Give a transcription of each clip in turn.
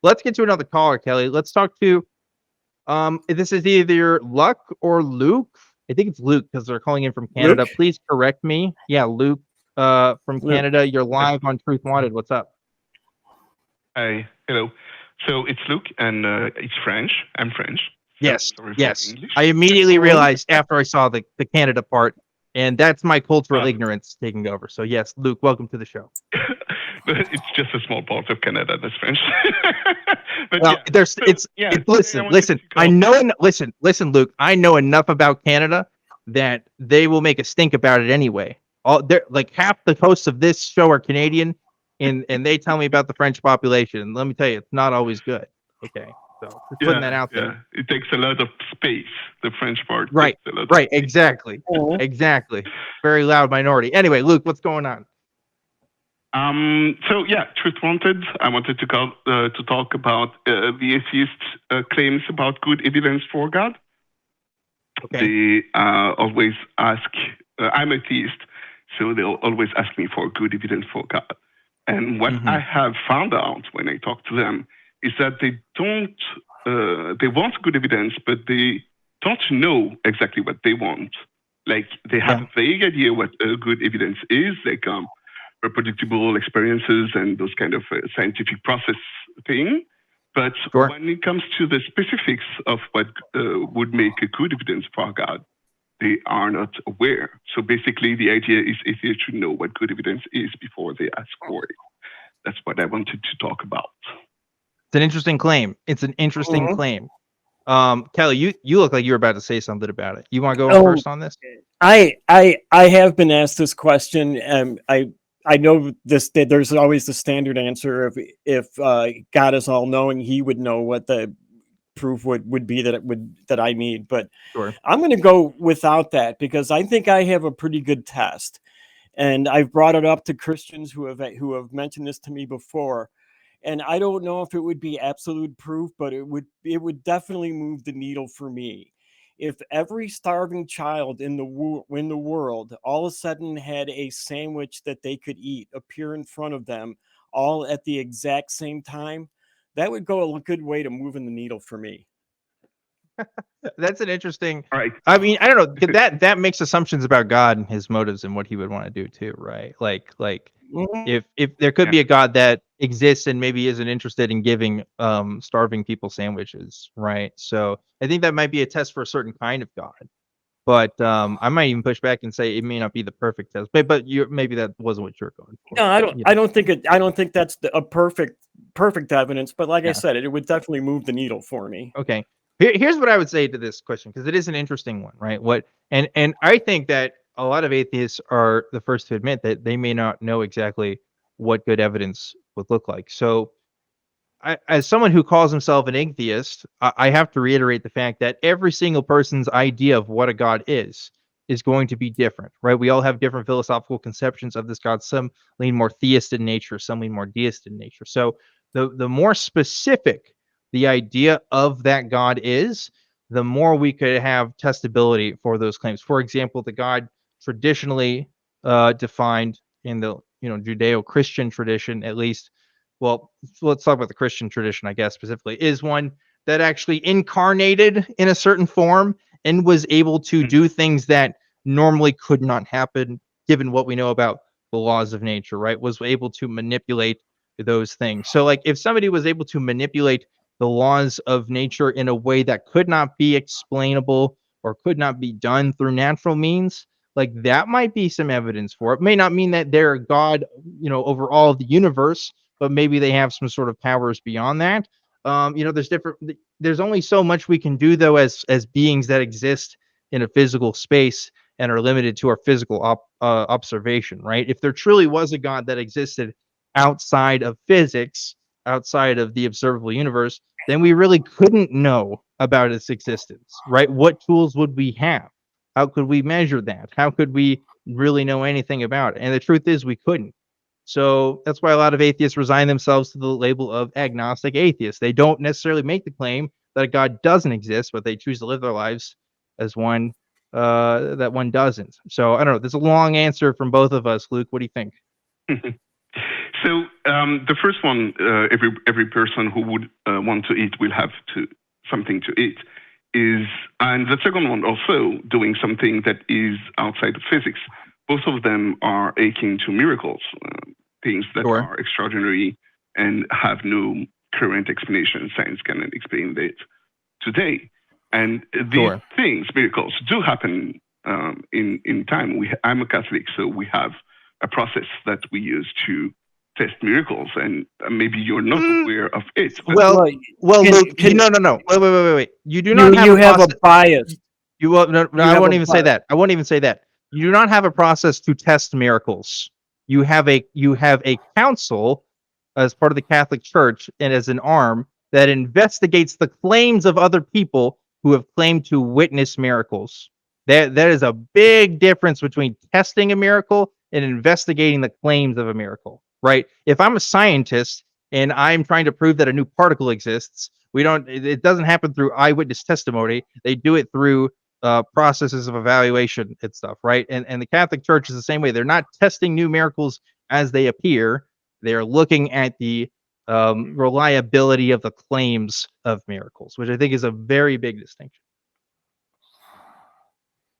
let's get to another caller, Kelley. Let's talk to this is either Luck or Luke. I think it's Luke because they're calling in from Canada. Luke? Please correct me. Yeah, Luke from Luke. Canada. You're live on Truth Wanted. What's up? Hi, hello. So it's Luke, and it's French. I'm French. Yes, sorry for yes. English. I immediately realized after I saw the Canada part, and that's my cultural ignorance taking over. So yes, Luke, welcome to the show. It's just a small part of Canada that's French. But Well, yeah, listen. Listen, Luke. I know enough about Canada that they will make a stink about it anyway. They're like half the hosts of this show are Canadian, and they tell me about the French population. Let me tell you, it's not always good. Okay, so just putting that out there. It takes a lot of space. The French part. Right. Takes a lot of Right. space. Exactly. Exactly. Very loud minority. Anyway, Luke, what's going on? So yeah, Truth Wanted. I wanted to talk about the atheist claims about good evidence for God. Okay. They always ask. I'm atheist, so they'll always ask me for good evidence for God. And what I have found out when I talk to them is that they don't. They want good evidence, but they don't know exactly what they want. Like they have a vague idea what good evidence is, like reproducible experiences and those kind of scientific process thing. But when it comes to the specifics of what would make a good evidence for God, they are not aware. So basically, the idea is atheists should know what good evidence is before they ask for it. That's what I wanted to talk about. It's an interesting claim. It's an interesting claim. Kelley, you look like you were about to say something about it. You want to go first on this? I have been asked this question, and I know this. There's always the standard answer of if God is all knowing, He would know what the proof would be that I need. But I'm going to go without that because I think I have a pretty good test, and I've brought it up to Christians who have mentioned this to me before. And I don't know if it would be absolute proof, but it would definitely move the needle for me. If every starving child in the world all of a sudden had a sandwich that they could eat appear in front of them all at the exact same time, that would go a good way to moving the needle for me. That's an interesting. Right. I mean, I don't know. That makes assumptions about God and His motives and what He would want to do too, right? Like if there could be a God that exists and maybe isn't interested in giving starving people sandwiches, right? So I think that might be a test for a certain kind of God. But I might even push back and say it may not be the perfect test. But maybe that wasn't what you're going for. No, I don't. I don't think it. I don't think that's a perfect evidence. But like I said, it would definitely move the needle for me. Okay. Here's what I would say to this question, because it is an interesting one, right? And I think that a lot of atheists are the first to admit that they may not know exactly what good evidence would look like. So as someone who calls himself an atheist, I have to reiterate the fact that every single person's idea of what a God is going to be different, right? We all have different philosophical conceptions of this God. Some lean more theist in nature, some lean more deist in nature. So the more specific the idea of that God is, the more we could have testability for those claims. For example, the God traditionally defined in the Judeo-Christian tradition, at least. Well, let's talk about the Christian tradition, I guess, specifically, is one that actually incarnated in a certain form and was able to do things that normally could not happen, given what we know about the laws of nature, right? Was able to manipulate those things. So, like, if somebody was able to manipulate the laws of nature in a way that could not be explainable or could not be done through natural means, like that might be some evidence for it. May not mean that they're God, over all of the universe, but maybe they have some sort of powers beyond that. There's only so much we can do though as beings that exist in a physical space and are limited to our physical observation, right? If there truly was a God that existed outside of physics, outside of the observable universe, then we really couldn't know about its existence, right? What tools would we have? How could we measure that? How could we really know anything about it? And the truth is we couldn't. So that's why a lot of atheists resign themselves to the label of agnostic atheists. They don't necessarily make the claim that a God doesn't exist, but they choose to live their lives as one that one doesn't. So I don't know. There's a long answer from both of us. Luke, what do you think? So the first one, every person who would want to eat will have something to eat. And the second one also doing something that is outside of physics. Both of them are akin to miracles, things that Sure. are extraordinary and have no current explanation. Science cannot explain it today. And these Sure. things, miracles, do happen in time. I'm a Catholic, so we have a process that we use to test miracles, and maybe you're not aware of it. But Well, can- Luke, can- no. Wait. You do not You have a process. bias. You will, no, You I have won't a even say that. I won't even say that. You do not have a process to test miracles. You have a council as part of the Catholic Church and as an arm that investigates the claims of other people who have claimed to witness miracles. That is a big difference between testing a miracle and investigating the claims of a miracle, right? If I'm a scientist and I'm trying to prove that a new particle exists, it doesn't happen through eyewitness testimony. They do it through processes of evaluation and stuff, right? And the Catholic Church is the same way. They're not testing new miracles as they appear. They're looking at the reliability of the claims of miracles, which I think is a very big distinction.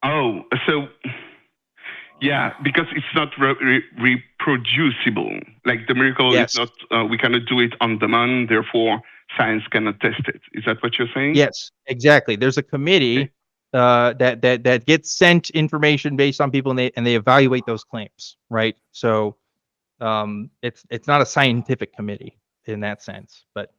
oh, so yeah, because it's not reproducible. Like the miracle Yes. is not. We cannot do it on demand. Therefore, science cannot test it. Is that what you're saying? Yes, exactly. There's a committee that gets sent information based on people, and they evaluate those claims, right? So it's not a scientific committee in that sense, but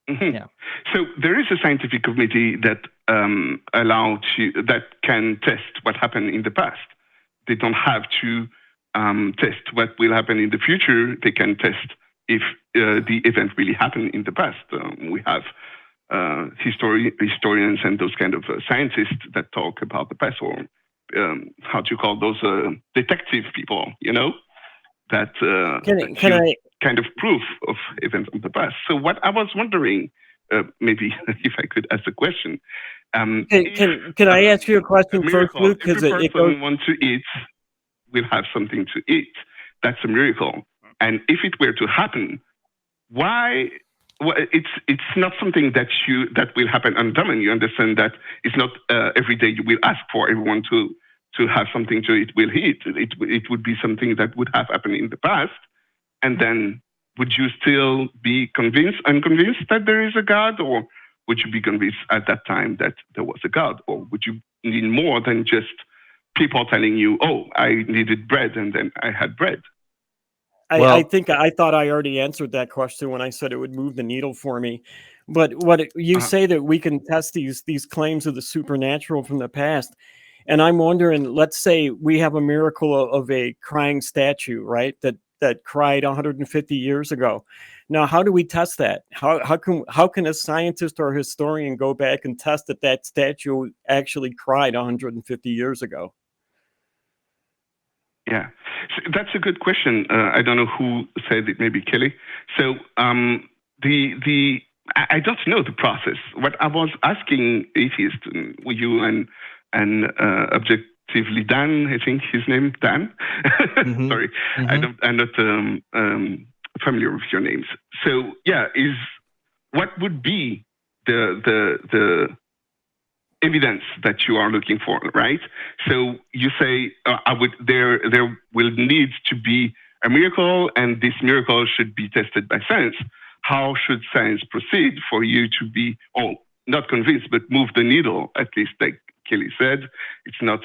Mhm. yeah. So there is a scientific committee that that can test what happened in the past. They don't have to test what will happen in the future. They can test if the event really happened in the past. We have historians and those kind of scientists that talk about the past, or how do you call those detective people? That Can I? kind of proof of events of the past. So what I was wondering, maybe if I could ask a question. Can I ask you a question first, Luke? Because every it person goes. wants to eat will have something to eat. That's a miracle. And if it were to happen, why? Well, it's not something that will happen on demand. You understand that it's not every day you will ask for everyone to have something to eat. Will eat. It would be something that would have happened in the past. And then, would you still be unconvinced that there is a God, or would you be convinced at that time that there was a God, or would you need more than just people telling you, "Oh, I needed bread, and then I had bread"? I thought I already answered that question when I said it would move the needle for me. But you say that we can test these claims of the supernatural from the past, and I'm wondering. Let's say we have a miracle of a crying statue, right? That cried 150 years ago. Now, how do we test that? How can a scientist or a historian go back and test that statue actually cried 150 years ago? Yeah, so that's a good question. I don't know who said it, maybe Kelley. So I don't know the process. What I was asking atheists, you and ObjectivelyDan, I think his name, Dan. Mm-hmm. Sorry, Mm-hmm. I'm not familiar with your names. So yeah, what would be the evidence that you are looking for, right? So you say there will need to be a miracle, and this miracle should be tested by science. How should science proceed for you to be, not convinced, but move the needle? At least, like Kelley said, it's not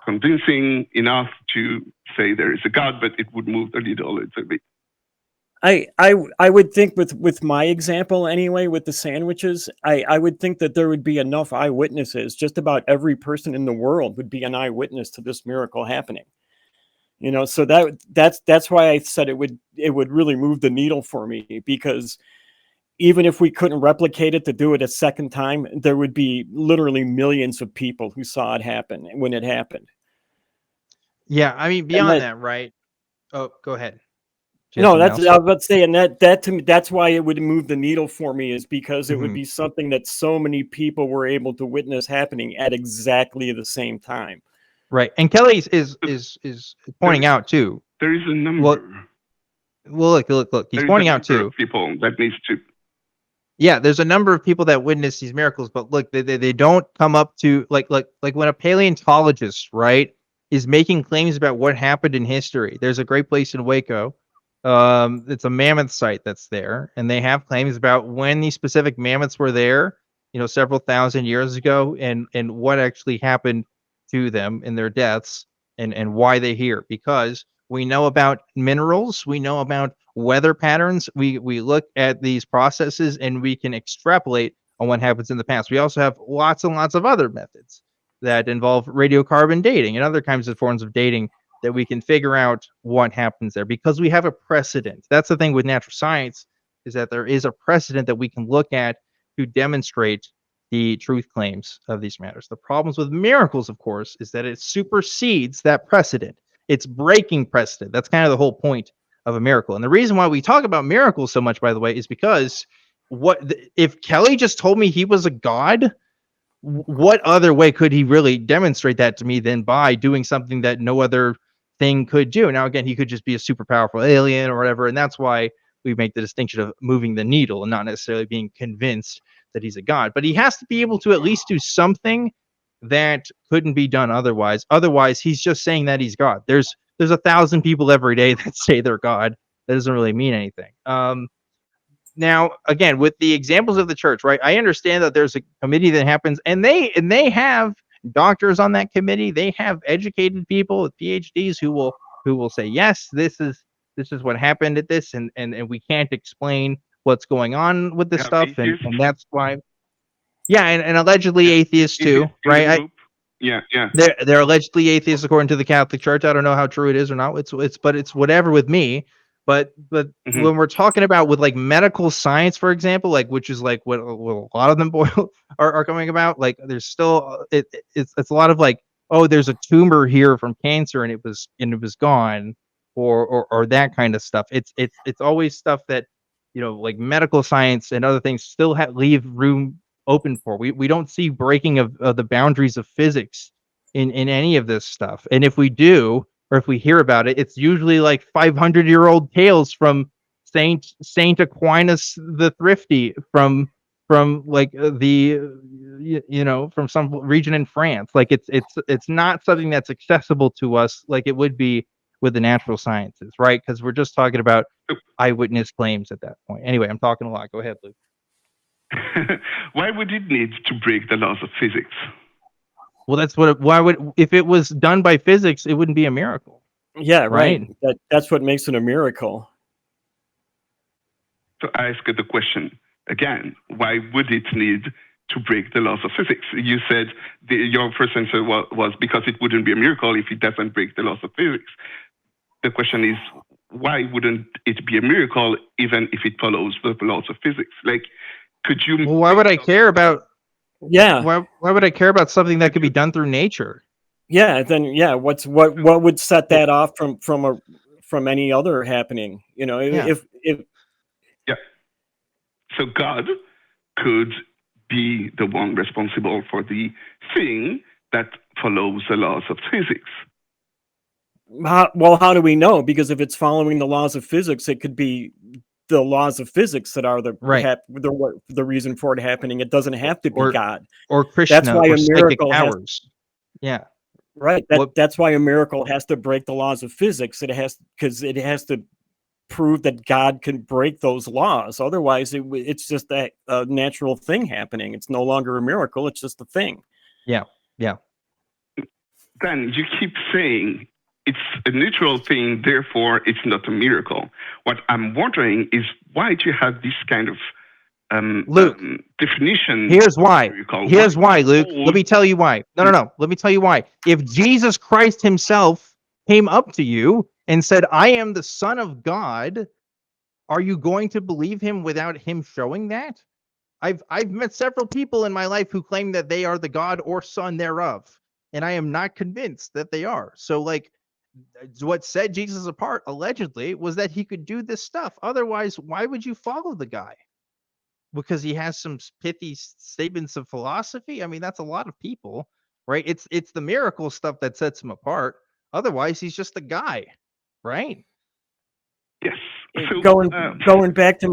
convincing enough to say there is a God, but it would move the needle a little bit. I would think with my example anyway, with the sandwiches, I would think that there would be enough eyewitnesses. Just about every person in the world would be an eyewitness to this miracle happening. So that's why I said it would really move the needle for me, because even if we couldn't replicate it to do it a second time, there would be literally millions of people who saw it happen when it happened. Yeah, I mean, beyond that, right? Oh, go ahead. No, I was about to say, and that to me, that's why it would move the needle for me, is because it would be something that so many people were able to witness happening at exactly the same time. Right, and Kelley is pointing out too. There is a number. Well, Well, look. He's There is pointing a out number too. of people that needs to. Yeah, there's a number of people that witness these miracles, but look, they don't come up to like when a paleontologist, right, is making claims about what happened in history. There's a great place in Waco. It's a mammoth site that's there, and they have claims about when these specific mammoths were there, several thousand years ago, and what actually happened to them in their deaths, and why they're here. Because we know about minerals, we know about weather patterns. We look at these processes and we can extrapolate on what happens in the past. We also have lots and lots of other methods that involve radiocarbon dating and other kinds of forms of dating that we can figure out what happens there because we have a precedent. That's the thing with natural science, is that there is a precedent that we can look at to demonstrate the truth claims of these matters. The problems with miracles, of course, is that it supersedes that precedent. It's breaking precedent. That's kind of the whole point of a miracle. And the reason why we talk about miracles so much, by the way, is because if Kelley just told me he was a god, what other way could he really demonstrate that to me than by doing something that no other thing could do? Now, again, he could just be a super powerful alien or whatever, and that's why we make the distinction of moving the needle and not necessarily being convinced that he's a god. But he has to be able to at least do something that couldn't be done otherwise. Otherwise, he's just saying that he's God. There's 1,000 people every day that say they're God. That doesn't really mean anything. Now, again, with the examples of the church, right? I understand that there's a committee that happens, and they have doctors on that committee. They have educated people with PhDs who will say, yes, this is what happened at this, and we can't explain what's going on with this stuff, and that's why. Yeah, and allegedly atheists too, right? Yeah. They're allegedly atheists according to the Catholic Church. I don't know how true it is or not. It's whatever with me. But when we're talking about with like medical science, for example, like which is like what a lot of them are coming about, like there's still it's a lot of like, oh, there's a tumor here from cancer and it was gone, or that kind of stuff. It's always stuff that like medical science and other things still leave room open for. We don't see breaking of the boundaries of physics in any of this stuff. And if we do, or if we hear about it, it's usually like 500-year-old tales from Saint Aquinas the Thrifty from like from some region in France. Like it's not something that's accessible to us like it would be with the natural sciences, right? Because we're just talking about eyewitness claims at that point. Anyway, I'm talking a lot. Go ahead, Luke. Why would it need to break the laws of physics? Well, that's if it was done by physics, it wouldn't be a miracle. Yeah, right. That's what makes it a miracle. So I ask the question again, why would it need to break the laws of physics? You said your first answer was because it wouldn't be a miracle if it doesn't break the laws of physics. The question is, why wouldn't it be a miracle even if it follows the laws of physics? Like, could you? Well, why would I care about? Yeah. Why would I care about something that could be done through nature? Yeah. Then what would set that off from any other happening? If yeah. So God could be the one responsible for the thing that follows the laws of physics. How do we know? Because if it's following the laws of physics, it could be the laws of physics that are the reason for it happening. It doesn't have to be God or Krishna. That's why or a miracle yeah, right. That's why a miracle has to break the laws of physics. It has to prove that God can break those laws. Otherwise, it's just a natural thing happening. It's no longer a miracle. It's just a thing. Yeah. Then you keep saying it's a natural thing, therefore it's not a miracle. What I'm wondering is, why do you have this kind of Luke, definition? Here's why. Here's why, Luke. Let me tell you why. No. Let me tell you why. If Jesus Christ himself came up to you and said, I am the Son of God, are you going to believe him without him showing that? I've met several people in my life who claim that they are the God or Son thereof, and I am not convinced that they are. So, like, what set Jesus apart, allegedly, was that he could do this stuff. Otherwise, why would you follow the guy? Because he has some pithy statements of philosophy? I mean, that's a lot of people, right? It's the miracle stuff that sets him apart. Otherwise, he's just a guy, right? Yes. So, going back to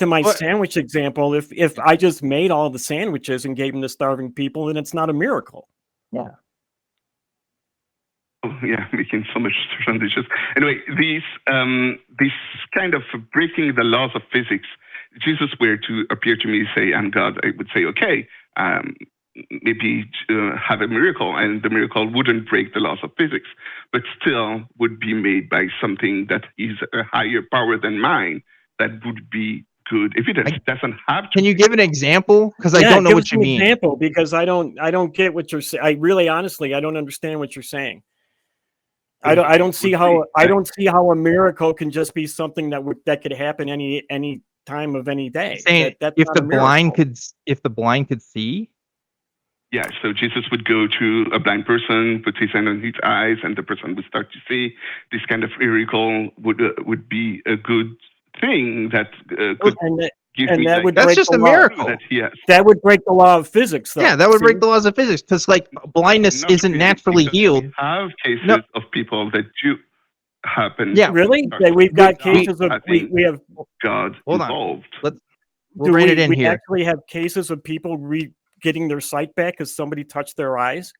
my What? sandwich example, if I just made all the sandwiches and gave them to starving people, then it's not a miracle. Yeah. yeah, making so much sandwiches. Anyway, this kind of breaking the laws of physics. Jesus were to appear to me, say, "I'm God," I would say, "Okay, maybe have a miracle," and the miracle wouldn't break the laws of physics, but still would be made by something that is a higher power than mine. That would be good evidence. It doesn't have to. Can you give an example? Because I don't know give what us you an mean. Example, because I don't get what you're saying. I really, honestly, I don't understand what you're saying. I don't see how a miracle can just be something that could happen any time of any day. Saying That's if not the a blind miracle. could see. Yeah, so Jesus would go to a blind person, put his hand on his eyes, and the person would start to see. This kind of miracle would be a good thing that could give me. That's just a miracle. That would break the law of physics, though. Yeah, that would break the laws of physics because, like, blindness isn't really, naturally healed. We have cases of people that do happen. Yeah, really. We've got cases of we have God involved. We'll write it in here. We actually have cases of people getting their sight back because somebody touched their eyes.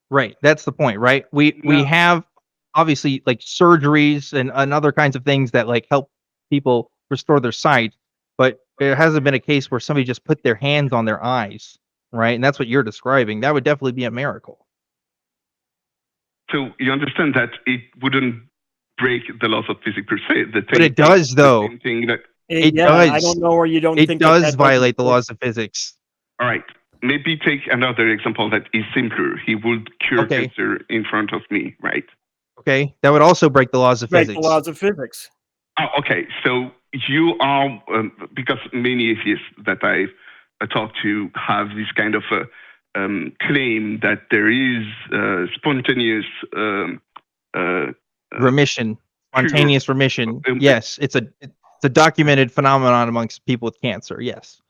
Right, that's the point, right? We have obviously like surgeries and other kinds of things that like help people restore their sight, but there hasn't been a case where somebody just put their hands on their eyes, right? And that's what you're describing. That would definitely be a miracle. So you understand that it wouldn't break the laws of physics per se. But it does, though. It does. I don't know where you don't think it does violate the laws of physics. All right. Maybe take another example that is simpler. He would cure cancer in front of me, right? Okay. That would also break the laws of physics. Break the laws of physics. Oh, okay. So you are, because many atheists that I've talked to have this kind of claim that there is spontaneous remission, spontaneous remission. Yes, it's a documented phenomenon amongst people with cancer. Yes.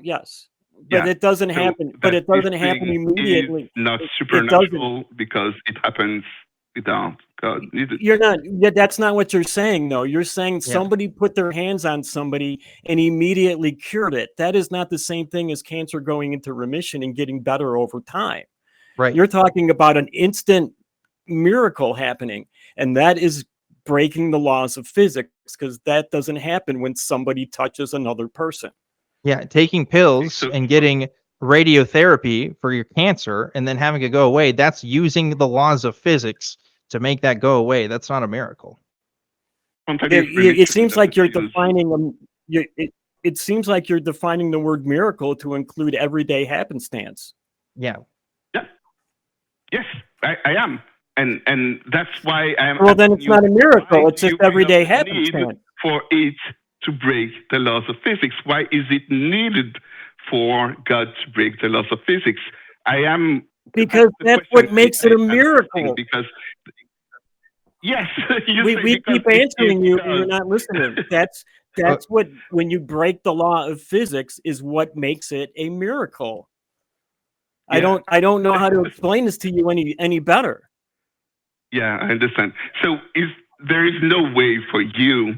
Yes. But it doesn't happen. But it doesn't happen immediately. Not supernatural because it happens without God. You're not. That's not what you're saying, though. You're saying somebody put their hands on somebody and immediately cured it. That is not the same thing as cancer going into remission and getting better over time. Right. You're talking about an instant miracle happening, and that is breaking the laws of physics because that doesn't happen when somebody touches another person. Yeah, taking pills and getting radiotherapy for your cancer and then having it go away, that's using the laws of physics to make that go away. That's not a miracle. It seems like you're defining it seems like you're defining the word miracle to include everyday happenstance. Yeah. Yeah. Yes, I am. And that's why I am. Well, then it's not a miracle. It's just everyday happenstance. For it to break the laws of physics. Why is it needed for God to break the laws of physics? Because that's what makes it a miracle. Because yes, we keep answering you, and you're not listening. That's what, when you break the law of physics, is what makes it a miracle. Yeah. I don't know how to explain this to you any better. Yeah, I understand. So there is no way for you,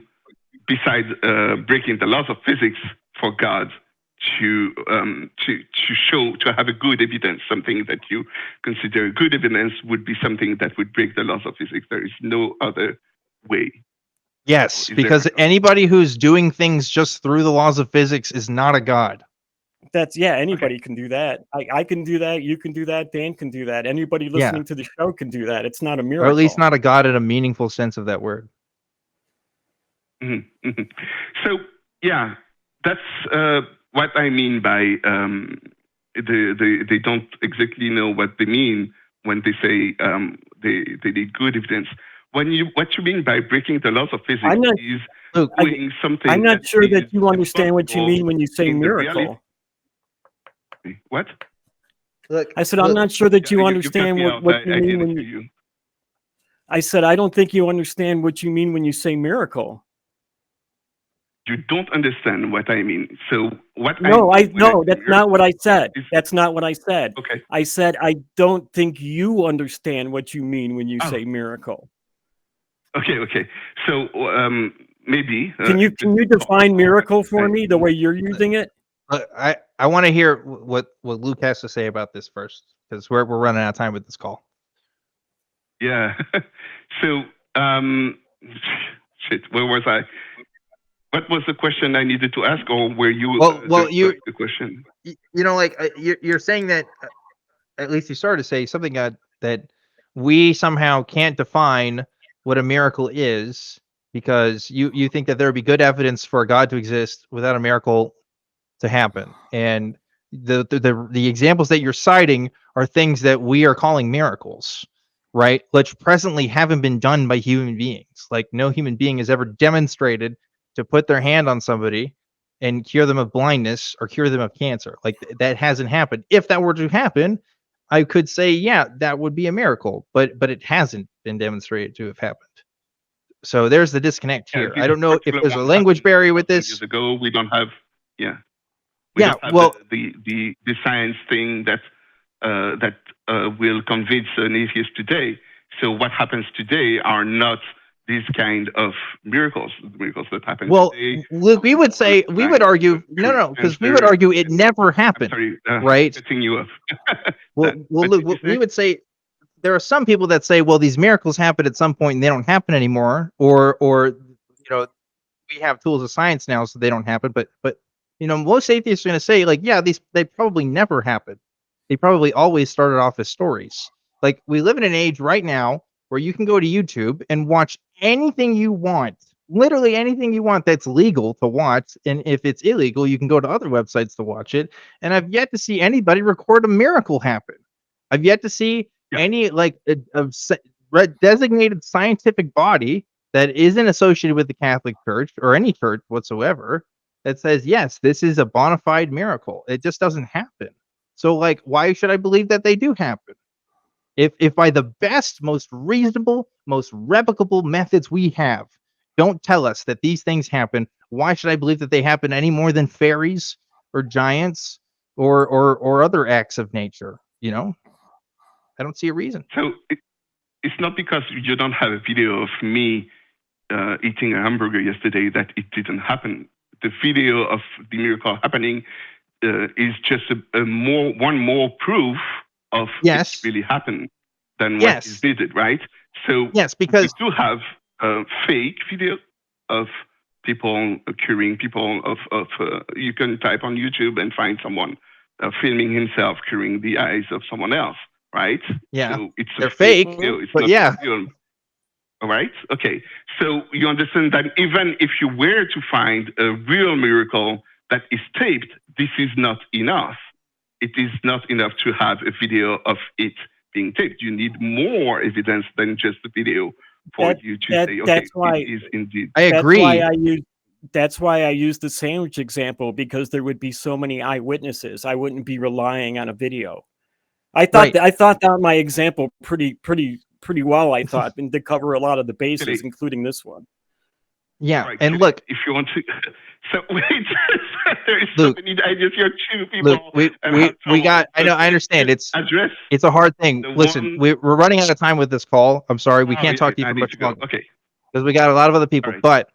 besides breaking the laws of physics, for God to have a good evidence. Something that you consider good evidence would be something that would break the laws of physics. There is no other way. Yes, because anybody who's doing things just through the laws of physics is not a God. Anybody can do that. I can do that. You can do that. Dan can do that. Anybody listening to the show can do that. It's not a miracle. Or at least not a God in a meaningful sense of that word. Mm-hmm. Mm-hmm. So, yeah, that's what I mean by they don't exactly know what they mean when they say they need good evidence. What you mean by breaking the laws of physics is doing something. I'm not sure that you understand what you mean when you say miracle. What? Look, I said, I'm not sure that you understand what you mean when you. I said, I don't think you understand what you mean when you say miracle. You don't understand what I mean. So what? No, that's not what I said. That's not what I said. Okay. I said, I don't think you understand what you mean when you say miracle. Okay. So maybe. Can you define miracle for me the way you're using it? I want to hear what Luke has to say about this first, because we're running out of time with this call. Yeah. So, shit, where was I? What was the question I needed to ask, or were you the question? You're saying that, at least you started to say something that we somehow can't define what a miracle is, because you think that there would be good evidence for God to exist without a miracle to happen, and the examples that you're citing are things that we are calling miracles, right? Which presently haven't been done by human beings. Like, no human being has ever demonstrated to put their hand on somebody and cure them of blindness or cure them of cancer. Like, that hasn't happened. If that were to happen, I could say, yeah, that would be a miracle, but it hasn't been demonstrated to have happened. So there's the disconnect here. I don't know if there's a language barrier with this. Years ago, we don't have, we don't have the science thing that will convince an atheist today. So what happens today are not these kind of miracles that happen today. Luke, we would argue it never happened. I'm sorry, right? Cutting you off. Luke, we would say there are some people that say, well, these miracles happen at some point and they don't happen anymore, or we have tools of science now, so they don't happen. But most atheists are going to say, like, yeah, they probably never happened. They probably always started off as stories. Like, we live in an age right now where you can go to YouTube and watch anything you want, literally anything you want that's legal to watch. And if it's illegal, you can go to other websites to watch it. And I've yet to see anybody record a miracle happen. I've yet to see any designated scientific body that isn't associated with the Catholic Church or any church whatsoever that says, yes, this is a bona fide miracle. It just doesn't happen. So, like, why should I believe that they do happen? If by the best, most reasonable, most replicable methods we have don't tell us that these things happen, why should I believe that they happen any more than fairies or giants or other acts of nature? I don't see a reason. So it's not because you don't have a video of me eating a hamburger yesterday that it didn't happen. The video of the miracle happening is just one more proof of it really happened than what is needed, right? So because we do have a fake video of people curing people of you can type on YouTube and find someone filming himself curing the eyes of someone else, right? Yeah, so it's they're fake, video. It's but not real. All right, okay. So you understand that even if you were to find a real miracle that is taped, this is not enough. It is not enough to have a video of it being taped. You need more evidence than just the video for you to say, okay, that's why, it is indeed. I agree. That's why I use the sandwich example, because there would be so many eyewitnesses. I wouldn't be relying on a video. I thought that my example pretty well. I thought, and to cover a lot of the bases, including this one. Yeah, right. And look, if you want to, so wait, there is Luke, so many ideas. You're two people. Luke, we got. I know. I understand. It's a hard thing. Listen, we're running out of time with this call. I'm sorry, we can't talk to you for much longer. Okay. Because we got a lot of other people. Right. But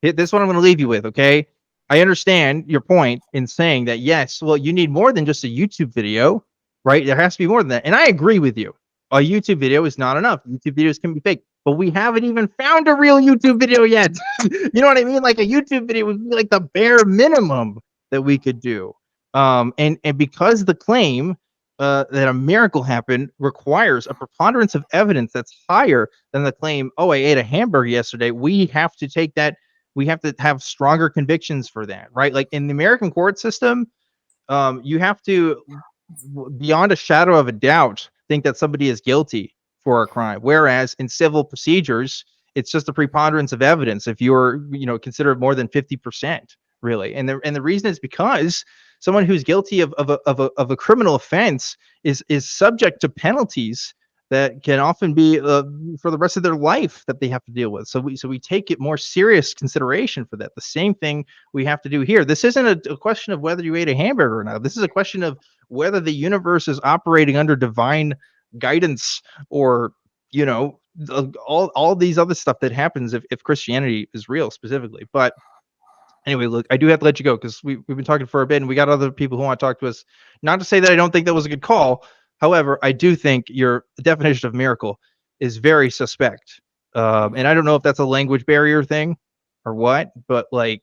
this is what I'm going to leave you with. Okay, I understand your point in saying that. Yes, well, you need more than just a YouTube video, right? There has to be more than that, and I agree with you. A YouTube video is not enough. YouTube videos can be fake. But we haven't even found a real YouTube video yet. You know what I mean? Like, a YouTube video would be like the bare minimum that we could do. And because the claim that a miracle happened requires a preponderance of evidence that's higher than the claim, oh, I ate a hamburger yesterday, we have to take that. We have to have stronger convictions for that, right? Like, in the American court system, you have to, beyond a shadow of a doubt, think that somebody is guilty for a crime, whereas in civil procedures, it's just a preponderance of evidence if you're, considered more than 50%, really. And the reason is because someone who's guilty of a criminal offense is subject to penalties that can often be for the rest of their life that they have to deal with. So we take it more serious consideration for that. The same thing we have to do here. This isn't a question of whether you ate a hamburger or not. This is a question of whether the universe is operating under divine guidance or all these other stuff that happens if Christianity is real specifically. But anyway, look, I do have to let you go because we've been talking for a bit and we got other people who want to talk to us. Not to say that I don't think that was a good call. However, I do think your definition of miracle is very suspect. And I don't know if that's a language barrier thing or what, but like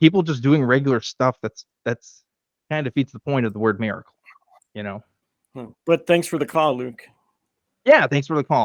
people just doing regular stuff that's kind of defeats the point of the word miracle, you know. But thanks for the call, Luke. Yeah, thanks for the call.